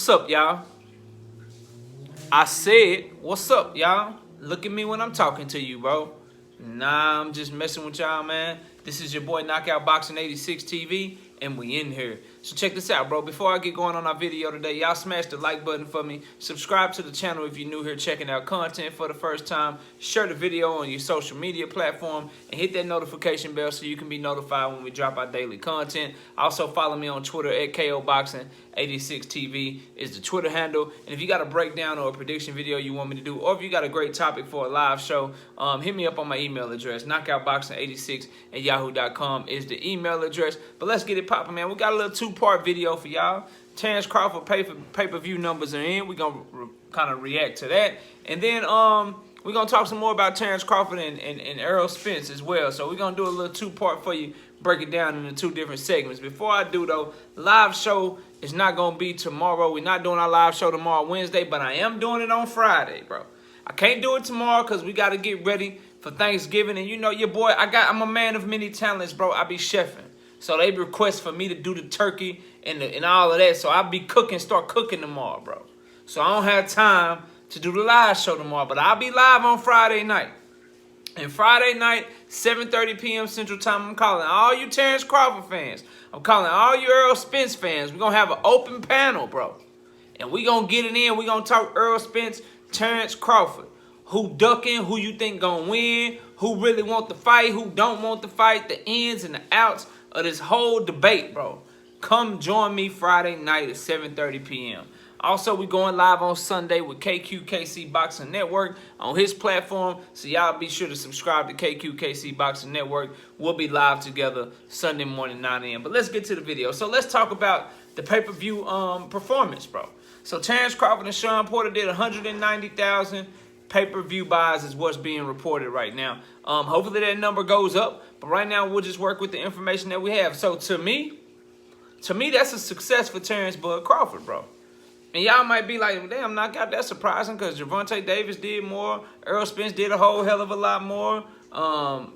What's up, y'all? I said, what's up, y'all? Look at me when I'm talking to you, bro. Nah, I'm just messing with y'all, man. This is your boy Knockout Boxing 86 TV, and we in here. So check this out, bro. Before I get going on our video today, y'all smash the like button for me. Subscribe to the channel if you're new here checking out content for the first time. Share the video on your social media platform, and hit that notification bell so you can be notified when we drop our daily content. Also, follow me on Twitter at KOBoxing 86 TV is the Twitter handle. And if you got a breakdown or a prediction video you want me to do, or if you got a great topic for a live show, hit me up on my email address. knockoutboxing86 at yahoo.com is the email address. But let's get it popping, man. We got a little two-part video for y'all. Terence Crawford pay-per-view numbers are in. We're going to kind of react to that. And then we're going to talk some more about Terence Crawford and ERROL Spence as well. So we're going to do a little two-part for you, break it down into two different segments. Before I do, though, live show is not going to be tomorrow. We're not doing our live show tomorrow, Wednesday, but I am doing it on Friday, bro. I can't do it tomorrow because we got to get ready for Thanksgiving. And you know your boy, I'm a man of many talents, bro. I be chefing. So they request for me to do the turkey and all of that. So I'll be start cooking tomorrow, bro. So I don't have time to do the live show tomorrow, but I'll be live on Friday night. And Friday night, 7:30 p.m. Central Time, I'm calling all you Terence Crawford fans. I'm calling all you ERROL Spence fans. We're going to have an open panel, bro. And we're going to get it in. We're going to talk ERROL Spence, Terence Crawford. Who ducking, who you think going to win, who really want the fight, who don't want the fight, the ins and the outs of this whole debate, bro. Come join me Friday night at 7:30 p.m. Also, we're going live on Sunday with KQKC Boxing Network on his platform. So y'all be sure to subscribe to KQKC Boxing Network. We'll be live together Sunday morning, 9 a.m. But let's get to the video. So let's talk about the pay-per-view performance, bro. So Terence Crawford and Shawn Porter did 190,000 pay-per-view buys is what's being reported right now. Hopefully that number goes up. But right now, we'll just work with the information that we have. So to me, that's a success for Terence Bud Crawford, bro. And y'all might be like, damn, Knockout, that's surprising because Gervonta Davis did more. ERROL Spence did a whole hell of a lot more.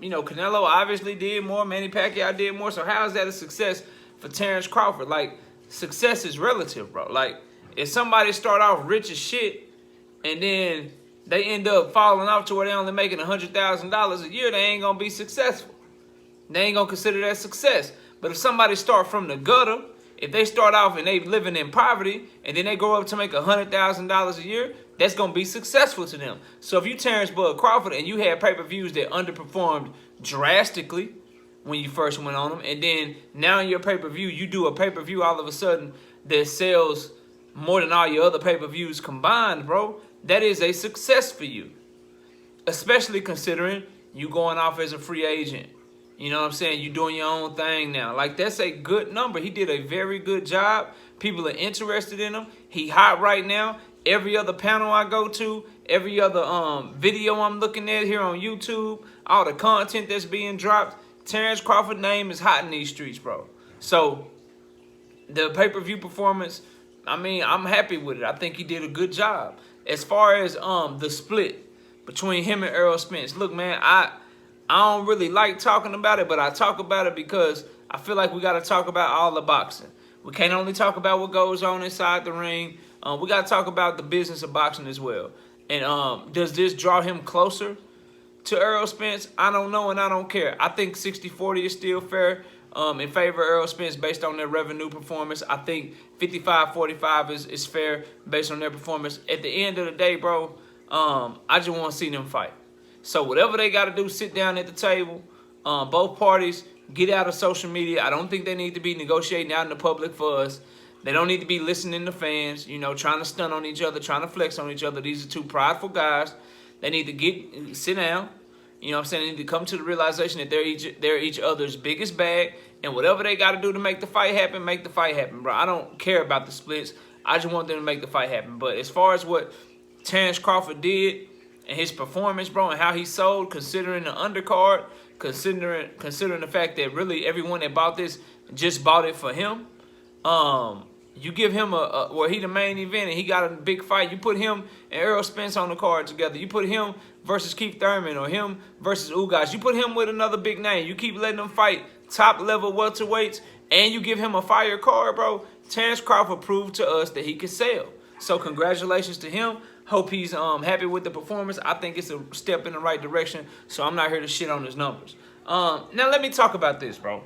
You know, Canelo obviously did more. Manny Pacquiao did more. So how is that a success for Terence Crawford? Like, success is relative, bro. Like, if somebody start off rich as shit and then they end up falling off to where they're only making $100,000 a year, they ain't going to be successful. They ain't going to consider that success. But if somebody start from the gutter, if they start off and they living in poverty and then they grow up to make $100,000 a year, that's going to be successful to them. So if you Terence Bud Crawford and you had pay-per-views that underperformed drastically when you first went on them, and then now in your pay-per-view, you do a pay-per-view all of a sudden that sells more than all your other pay-per-views combined, bro, that is a success for you. Especially considering you going off as a free agent. You know what I'm saying? You're doing your own thing now. Like, that's a good number. He did a very good job. People are interested in him. He hot right now. Every other panel I go to, every other video I'm looking at here on YouTube, all the content that's being dropped, Terence Crawford's name is hot in these streets, bro. So, the pay-per-view performance, I mean, I'm happy with it. I think he did a good job. As far as the split between him and ERROL Spence, look, man, I don't really like talking about it, but I talk about it because I feel like we got to talk about all the boxing. We can't only talk about what goes on inside the ring. We got to talk about the business of boxing as well. And does this draw him closer to ERROL Spence? I don't know, and I don't care. I think 60-40 is still fair in favor of ERROL Spence based on their revenue performance. I think 55-45 is fair based on their performance. At the end of the day, bro, I just want to see them fight. So whatever they got to do, sit down at the table. Both parties get out of social media. I don't think they need to be negotiating out in the public for us. They don't need to be listening to fans, you know, trying to stun on each other, trying to flex on each other. These are two prideful guys. They need to sit down. You know what I'm saying? They need to come to the realization that they're each other's biggest bag. And whatever they got to do to make the fight happen, make the fight happen, bro. I don't care about the splits. I just want them to make the fight happen. But as far as what Terence Crawford did, and his performance, bro, and how he sold, considering the undercard, considering the fact that really everyone that bought this just bought it for him. You give him well, he the main event and he got a big fight. You put him and ERROL Spence on the card together. You put him versus Keith Thurman or him versus Ugas. You put him with another big name. You keep letting them fight top level welterweights and you give him a fire card, bro. Terence Crawford proved to us that he can sell. So congratulations to him. Hope he's happy with the performance. I think it's a step in the right direction. So I'm not here to shit on his numbers. Now let me talk about this, bro.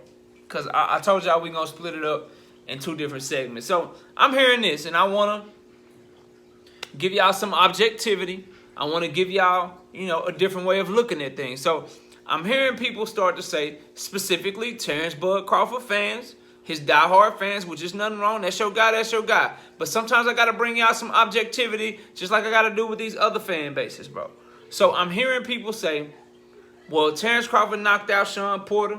Because I told y'all we're going to split it up in 2 different segments. So I'm hearing this, and I want to give y'all some objectivity. I want to give y'all, a different way of looking at things. So I'm hearing people start to say, specifically Terence Bud Crawford fans, his diehard fans, which is nothing wrong. That's your guy, that's your guy. But sometimes I got to bring y'all some objectivity, just like I got to do with these other fan bases, bro. So I'm hearing people say, well, Terence Crawford knocked out Shawn Porter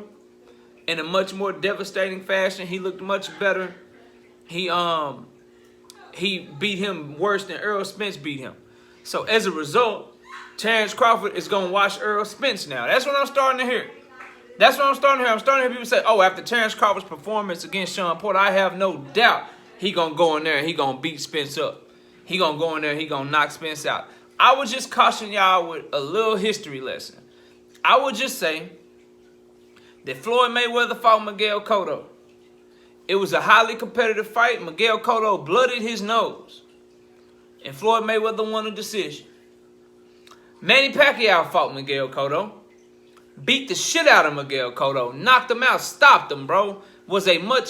in a much more devastating fashion. He looked much better. He beat him worse than Errol Spence beat him. So as a result, Terence Crawford is going to watch Errol Spence now. That's what I'm starting to hear. That's what I'm starting to hear. I'm starting to hear people say, oh, after Terence Crawford's performance against Shawn Porter, I have no doubt he going to go in there and he going to beat Spence up. He going to go in there and he going to knock Spence out. I would just caution y'all with a little history lesson. I would just say that Floyd Mayweather fought Miguel Cotto. It was a highly competitive fight. Miguel Cotto blooded his nose. And Floyd Mayweather won a decision. Manny Pacquiao fought Miguel Cotto. Beat the shit out of Miguel Cotto. Knocked him out. Stopped him, bro. Was a much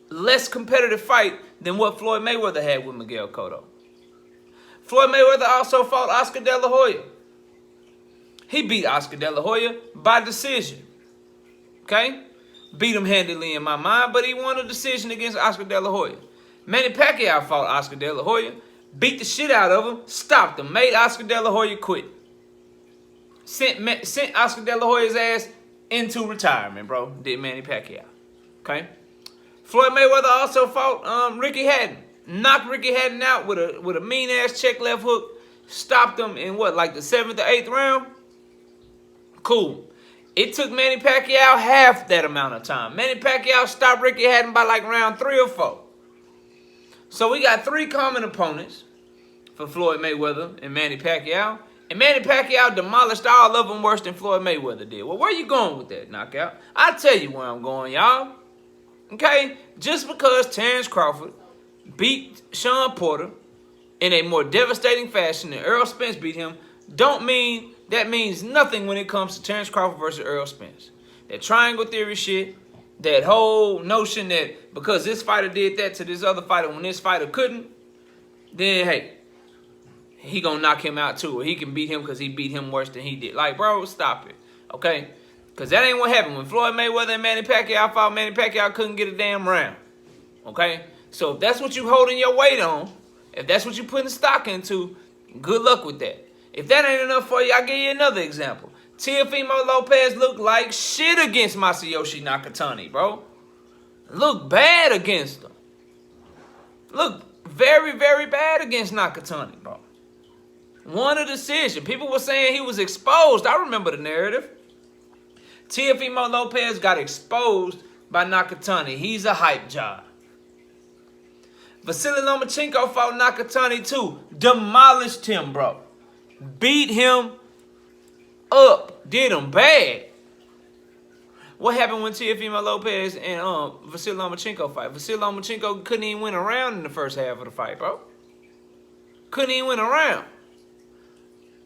less competitive fight than what Floyd Mayweather had with Miguel Cotto. Floyd Mayweather also fought Oscar De La Hoya. He beat Oscar De La Hoya by decision. Okay? Beat him handily in my mind, but he won a decision against Oscar De La Hoya. Manny Pacquiao fought Oscar De La Hoya. Beat the shit out of him. Stopped him. Made Oscar De La Hoya quit. Sent Oscar De La Hoya's ass into retirement, bro. Did Manny Pacquiao. Okay? Floyd Mayweather also fought Ricky Hatton. Knocked Ricky Hatton out with a mean-ass check left hook. Stopped him in what, like the 7th or 8th round? Cool. It took Manny Pacquiao half that amount of time. Manny Pacquiao stopped Ricky Hatton by like round 3 or 4. So we got 3 common opponents for Floyd Mayweather and Manny Pacquiao. And Manny Pacquiao demolished all of them worse than Floyd Mayweather did. Well, where you going with that, knockout? I'll tell you where I'm going, y'all. Okay? Just because Terence Crawford beat Shawn Porter in a more devastating fashion than Errol Spence beat him, don't mean that means nothing when it comes to Terence Crawford versus Errol Spence. That triangle theory shit, that whole notion that because this fighter did that to this other fighter when this fighter couldn't, then, hey, he gonna knock him out too, or he can beat him because he beat him worse than he did. Like, bro, stop it, okay? Because that ain't what happened. When Floyd Mayweather and Manny Pacquiao fought, Manny Pacquiao couldn't get a damn round, okay? So if that's what you holding your weight on, if that's what you putting stock into, good luck with that. If that ain't enough for you, I'll give you another example. Teofimo Lopez looked like shit against Masayoshi Nakatani, bro. Looked bad against him. Looked very, very bad against Nakatani, bro. Won a decision. People were saying he was exposed. I remember the narrative. Teofimo Lopez got exposed by Nakatani. He's a hype job. Vasily Lomachenko fought Nakatani too. Demolished him, bro. Beat him up. Did him bad. What happened when Teofimo Lopez and Vasily Lomachenko fight? Vasily Lomachenko couldn't even win a round in the first half of the fight, bro. Couldn't even win a round.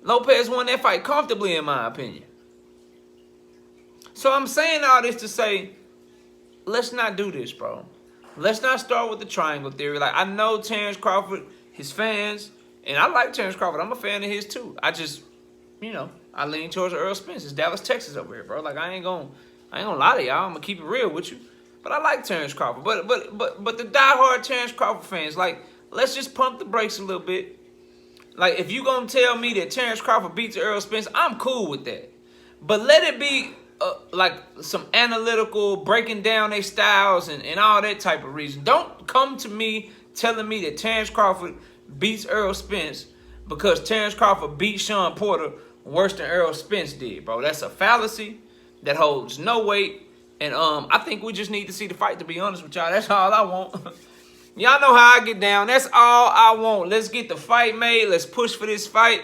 Lopez won that fight comfortably, in my opinion. So I'm saying all this to say, let's not do this, bro. Let's not start with the triangle theory. Like, I know Terence Crawford, his fans, and I like Terence Crawford. I'm a fan of his too. I just, I lean towards Errol Spence. It's Dallas, Texas over here, bro. Like, I ain't gonna lie to y'all. I'm gonna keep it real with you. But I like Terence Crawford. But the diehard Terence Crawford fans, like, let's just pump the brakes a little bit. Like, if you gonna tell me that Terence Crawford beats Errol Spence, I'm cool with that. But let it be like some analytical breaking down their styles and all that type of reason. Don't come to me telling me that Terence Crawford beats Errol Spence because Terence Crawford beat Shawn Porter worse than Errol Spence did, bro. That's a fallacy that holds no weight. And I think we just need to see the fight, to be honest with y'all. That's all I want. Y'all know how I get down. That's all I want. Let's get the fight made. Let's push for this fight.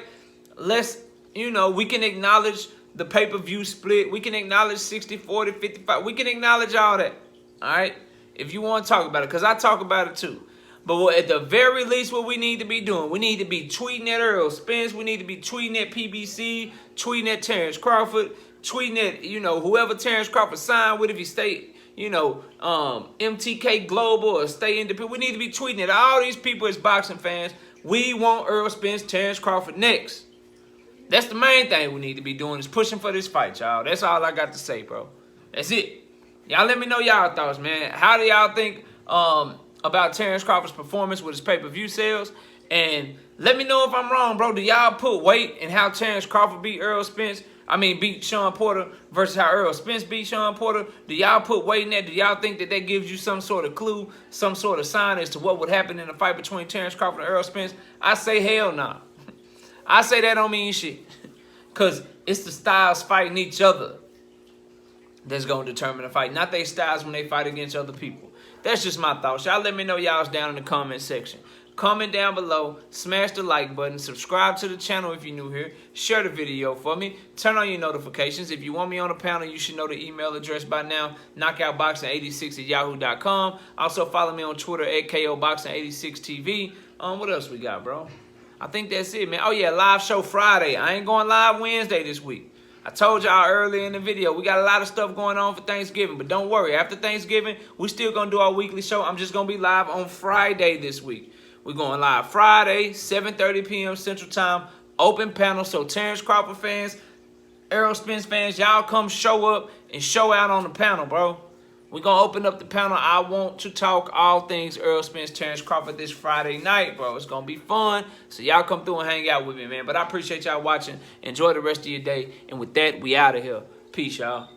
Let's, we can acknowledge the pay-per-view split. We can acknowledge 60, 40, 55. We can acknowledge all that. All right? if you want to talk about it, because I talk about it too. But at the very least, what we need to be doing, we need to be tweeting at Errol Spence. We need to be tweeting at PBC, tweeting at Terence Crawford, tweeting at, you know, whoever Terence Crawford signed with, if he stay, you know, MTK Global or stay independent. We need to be tweeting at all these people as boxing fans. We want Errol Spence, Terence Crawford next. That's the main thing we need to be doing, is pushing for this fight, y'all. That's all I got to say, bro. That's it. Y'all let me know y'all thoughts, man. How do y'all think about Terence Crawford's performance with his pay-per-view sales? And let me know if I'm wrong, bro. Do y'all put weight in how Terence Crawford beat beat Shawn Porter versus how Errol Spence beat Shawn Porter? Do y'all put weight in that? Do y'all think that gives you some sort of clue, some sort of sign as to what would happen in a fight between Terence Crawford and Errol Spence? I say hell nah. I say that don't mean shit. Because it's the styles fighting each other that's going to determine the fight, not their styles when they fight against other people. That's just my thoughts. Y'all let me know y'all's down in the comment section. Comment down below, smash the like button, subscribe to the channel if you're new here, share the video for me, turn on your notifications. If you want me on the panel, you should know the email address by now, knockoutboxing86@yahoo.com. Also follow me on Twitter at KOBoxing86TV. What else we got, bro? I think that's it, man. Oh, yeah, live show Friday. I ain't going live Wednesday this week. I told y'all earlier in the video, we got a lot of stuff going on for Thanksgiving. But don't worry, after Thanksgiving, we still going to do our weekly show. I'm just going to be live on Friday this week. We're going live Friday, 7:30 p.m. Central Time, open panel. So Terence Crawford fans, Errol Spence fans, y'all come show up and show out on the panel, bro. We're going to open up the panel. I want to talk all things Errol Spence, Terence Crawford this Friday night, bro. It's going to be fun. So y'all come through and hang out with me, man. But I appreciate y'all watching. Enjoy the rest of your day. And with that, we out of here. Peace, y'all.